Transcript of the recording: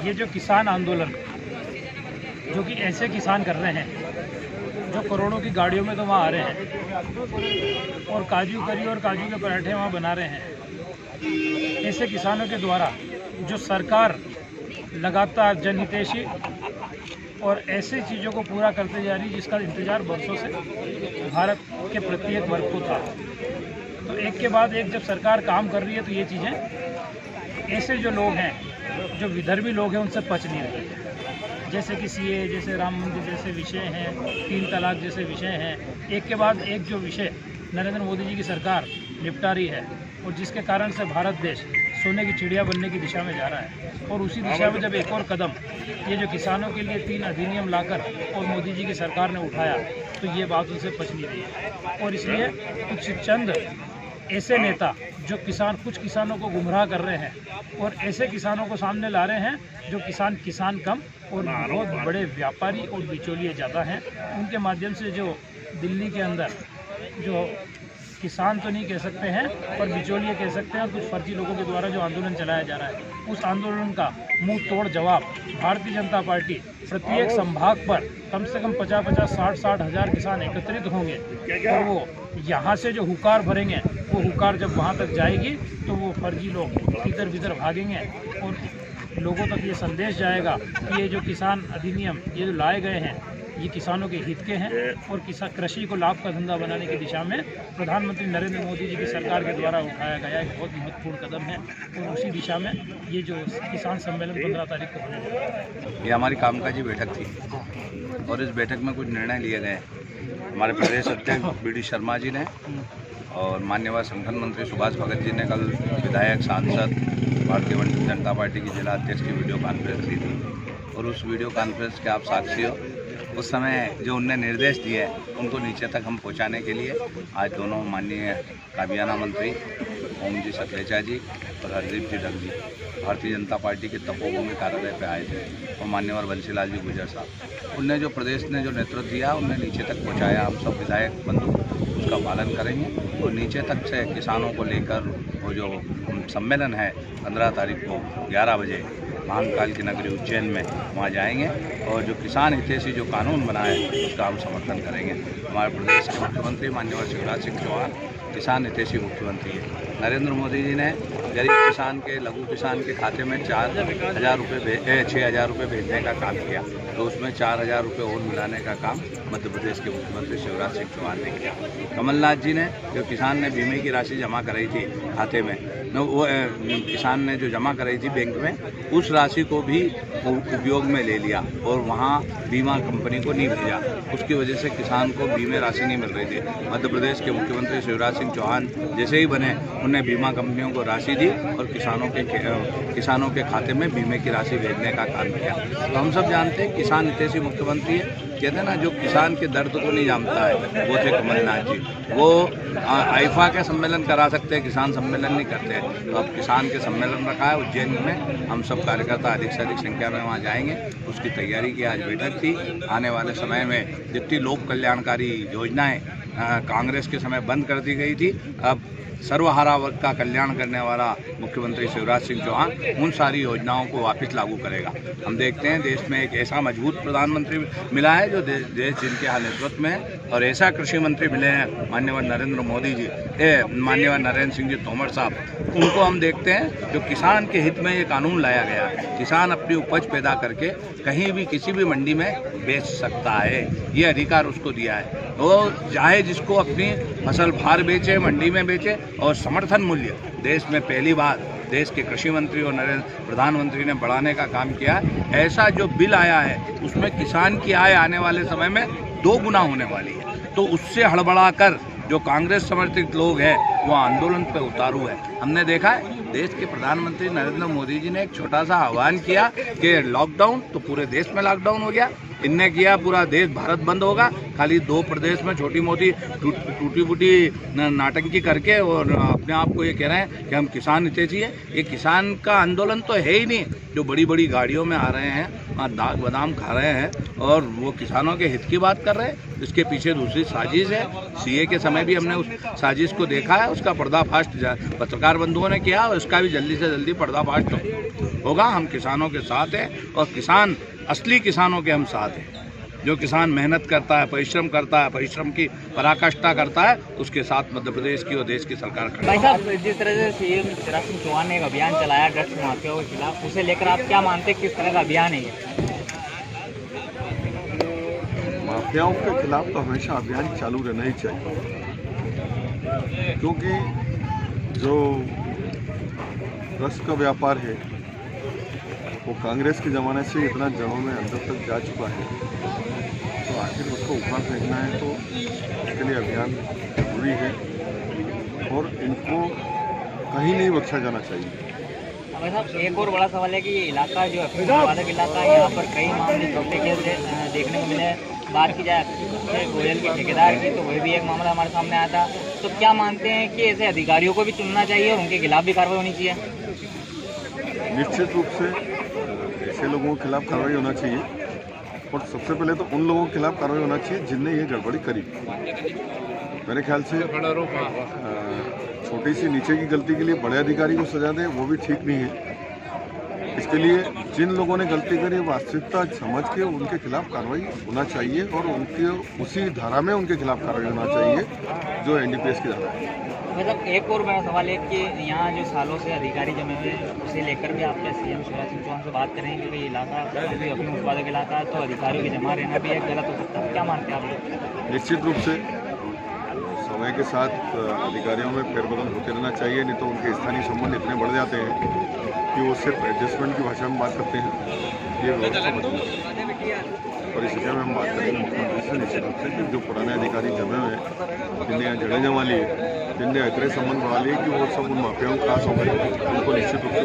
ये जो किसान आंदोलन, जो कि ऐसे किसान कर रहे हैं जो करोड़ों की गाड़ियों में तो वहाँ आ रहे हैं और काजू करी और काजू के पराठे वहाँ बना रहे हैं, ऐसे किसानों के द्वारा जो सरकार लगातार जनहितैषी और ऐसी चीज़ों को पूरा करते जा रही है जिसका इंतज़ार बरसों से भारत के प्रत्येक वर्ग को था। तो एक के बाद एक जब सरकार काम कर रही है तो ये चीज़ें ऐसे जो लोग हैं, जो विधर्मी लोग हैं, उनसे पच नहीं रही। जैसे कि सीए, जैसे राम मंदिर जैसे विषय हैं, 3 तलाक जैसे विषय हैं, एक के बाद एक जो विषय नरेंद्र मोदी जी की सरकार निपटा रही है और जिसके कारण से भारत देश सोने की चिड़िया बनने की दिशा में जा रहा है। और उसी दिशा में जब एक और कदम ये जो किसानों के लिए 3 अधिनियम लाकर और मोदी जी की सरकार ने उठाया तो ये बात उनसे पच नहीं रही है। और इसलिए कुछ चंद ऐसे नेता जो कुछ किसानों को गुमराह कर रहे हैं और ऐसे किसानों को सामने ला रहे हैं जो किसान कम और बहुत बड़े व्यापारी और बिचौलिए ज़्यादा हैं, उनके माध्यम से जो दिल्ली के अंदर जो किसान तो नहीं कह सकते हैं पर बिचौलिए कह सकते हैं, कुछ फर्जी लोगों के द्वारा जो आंदोलन चलाया जा रहा है, उस आंदोलन का मुंह तोड़ जवाब भारतीय जनता पार्टी प्रत्येक संभाग पर कम से कम 50-50, 60-60 हज़ार किसान एकत्रित होंगे और वो यहाँ से जो हुकार भरेंगे, वो हुकार जब वहाँ तक जाएगी तो वो फर्जी लोग इधर बिधर भागेंगे और लोगों तक ये संदेश जाएगा कि ये जो किसान अधिनियम ये जो लाए गए हैं ये किसानों के हित के हैं और कृषि को लाभ का धंधा बनाने की दिशा में प्रधानमंत्री नरेंद्र मोदी जी की सरकार के द्वारा उठाया गया एक बहुत महत्वपूर्ण कदम है। और उसी दिशा में ये जो किसान सम्मेलन 15 तारीख को होने जा रहा है। ये हमारी कामकाजी बैठक थी और इस बैठक में कुछ निर्णय लिए गए। हमारे प्रदेश अध्यक्ष बी डी शर्मा जी ने और माननीय संगठन मंत्री सुभाष भगत जी ने कल विधायक, सांसद, भारतीय जनता पार्टी की जिला अध्यक्ष की वीडियो कॉन्फ्रेंस ली थी और उस वीडियो कॉन्फ्रेंस के आप साक्षी हो। उस समय जो उनने निर्देश दिए उनको नीचे तक हम पहुंचाने के लिए आज दोनों माननीय काबीना मंत्री ओम जी सकलेचा जी और हरदीप जी ढंग जी भारतीय जनता पार्टी के तपोभूमि कार्यालय पे आए थे और मान्यवर बंसीलाल जी गुर्जर साहब, उनने जो प्रदेश ने जो नेतृत्व दिया उनने नीचे तक पहुँचाया। हम सब विधायक बंधु उसका पालन करेंगे और नीचे तक से किसानों को लेकर वो जो सम्मेलन है 15 तारीख को 11 बजे महाकाल की नगरी उज्जैन में वहाँ जाएंगे और जो किसान हितैषी जो कानून बना है उसका हम समर्थन करेंगे। हमारे प्रदेश के मुख्यमंत्री माननीय शिवराज सिंह चौहान किसान हितैषी मुख्यमंत्री है। नरेंद्र मोदी जी ने गरीब किसान के, लघु किसान के खाते में 6,000 रुपये भेजने का काम किया तो उसमें 4,000 रुपये और मिलाने का काम मध्य प्रदेश के मुख्यमंत्री शिवराज सिंह चौहान ने किया। कमलनाथ जी ने जो किसान ने बीमे की राशि जमा कराई थी खाते में, वो किसान ने जो जमा कराई थी बैंक में, उस राशि को भी उपयोग में ले लिया और वहाँ बीमा कंपनी को नहीं भेजा। उसकी वजह से किसान को बीमे राशि नहीं मिल रही थी। मध्य प्रदेश के मुख्यमंत्री शिवराज सिंह चौहान जैसे ही बने उन्हें बीमा कंपनियों को राशि दी और किसानों के खाते में बीमे की राशि भेजने का काम किया। तो हम सब जानते हैं किसान हितैषी मुख्यमंत्री है। कहते हैं ना, जो किसान के दर्द को नहीं जानता है वो थे कमलनाथ जी। वो आईफा के सम्मेलन करा सकते हैं, किसान सम्मेलन नहीं करते। तो अब किसान के सम्मेलन रखा है उज्जैन में, हम सब कार्यकर्ता अधिक से अधिक संख्या में वहाँ जाएंगे। उसकी तैयारी की आज बैठक थी। आने वाले समय में जितनी लोक कल्याणकारी योजनाएं कांग्रेस के समय बंद कर दी गई थी, अब सर्वहारा वर्ग का कल्याण करने वाला मुख्यमंत्री शिवराज सिंह चौहान उन सारी योजनाओं को वापस लागू करेगा। हम देखते हैं देश में एक ऐसा मजबूत प्रधानमंत्री मिला है जो देश जिनके नेतृत्व में है और ऐसा कृषि मंत्री मिले हैं माननीय नरेंद्र मोदी जी, माननीय नरेंद्र सिंह जी तोमर साहब, उनको हम देखते हैं जो किसान के हित में ये कानून लाया गया है। किसान अपनी उपज पैदा करके कहीं भी किसी भी मंडी में बेच सकता है, ये अधिकार उसको दिया है। वो चाहे जिसको अपनी फसल बाहर बेचे, मंडी में बेचे और समर्थन मूल्य देश में पहली बार देश के कृषि मंत्री और प्रधानमंत्री ने बढ़ाने का काम किया। ऐसा जो बिल आया है उसमें किसान की आय आने वाले समय में 2 गुना होने वाली है। तो उससे हड़बड़ाकर जो कांग्रेस समर्थित लोग हैं वो आंदोलन पे उतारू है। हमने देखा है देश के प्रधानमंत्री नरेंद्र मोदी जी ने एक छोटा सा आह्वान किया कि लॉकडाउन, तो पूरे देश में लॉकडाउन हो गया। इनने किया पूरा देश भारत बंद होगा, खाली 2 प्रदेश में छोटी मोटी टूटी फूटी नाटंकी करके और अपने आप को ये कह रहे हैं कि हम किसान हितैषी है। ये किसान का आंदोलन तो है ही नहीं। जो बड़ी बड़ी गाड़ियों में आ रहे हैं दाग बादाम खा रहे हैं और वो किसानों के हित की बात कर रहे हैं। इसके पीछे दूसरी साजिश है। सीए के समय भी हमने उस साजिश को देखा है, उसका पर्दाफाश पत्रकार बंधुओं ने किया और उसका भी जल्दी से जल्दी पर्दाफाश होगा। हम किसानों के साथ हैं और किसान असली किसानों के हम साथ हैं। जो किसान मेहनत करता है, परिश्रम करता है, परिश्रम की पराकाष्ठा करता है, उसके साथ मध्य प्रदेश की और देश की सरकार खड़ी है। भाई साहब, जिस तरह से सीएम शिवराज सिंह चौहान ने एक अभियान चलाया ड्रग्स माफियाओं के खिलाफ, उसे लेकर आप क्या मानते हैं, किस तरह का अभियान है ये? माफियाओं के खिलाफ तो हमेशा अभियान चालू रहना ही चाहिए, क्योंकि जो ड्रग्स का व्यापार है वो कांग्रेस के ज़माने से इतना जड़ों में अंदर तक जा चुका है, तो आखिर उसको ऊपर फेंकना है तो इसके लिए अभियान जरूरी है और इनको कहीं नहीं बख्शा जाना चाहिए। भाई साहब, एक और बड़ा सवाल है कि ये इलाका जो है उत्पादक इलाका है, यहाँ पर कई मामले छोटे के देखने को मिले। बात की जाए गोयल के ठेकेदार की, तो वही भी एक मामला हमारे सामने आया था। तो क्या मानते हैं कि ऐसे अधिकारियों को भी चुनना चाहिए और उनके खिलाफ भी कार्रवाई होनी चाहिए? निश्चित रूप से ऐसे लोगों के खिलाफ कार्रवाई होना चाहिए और सबसे पहले तो उन लोगों के खिलाफ कार्रवाई होना चाहिए जिनने ये गड़बड़ी करी। मेरे ख्याल से छोटी सी नीचे की गलती के लिए बड़े अधिकारी को सजा दे वो भी ठीक नहीं है। इसके लिए जिन लोगों ने गलती करी वास्तविकता समझ के उनके खिलाफ कार्रवाई होना चाहिए और उनके उसी धारा में उनके खिलाफ कार्रवाई होना चाहिए जो एनडीपीएस की धारा है। मतलब एक और मेरा सवाल है कि यहाँ जो सालों से अधिकारी जमे हुए हैं, उसे लेकर भी आप क्या सीएम शिवराज सिंह चौहान से बात करेंगे कि इलाका भी अपने उत्पादक इलाका है, तो अधिकारियों के जमा रहना भी एक गलत हो सकता है? क्या मानते हैं आप लोग? निश्चित रूप से समय के साथ अधिकारियों में फेरबदल होते रहना चाहिए, नहीं तो उनके स्थानीय संबंध इतने बढ़ जाते हैं कि वो सिर्फ एडजस्टमेंट की भाषा में बात करते हैं। ये व्यवस्था बदलती और इस विषय में हम बात करेंगे मुख्यमंत्री से निश्चित रूप से कि जो पुराने अधिकारी जमे हुए हैं, जिनने यहाँ जड़ें जमा ली है, जिनने इतने संबंध बढ़ा लिए कि वो सब उन माफियाओं के खास हो गए, उनको निश्चित रूप से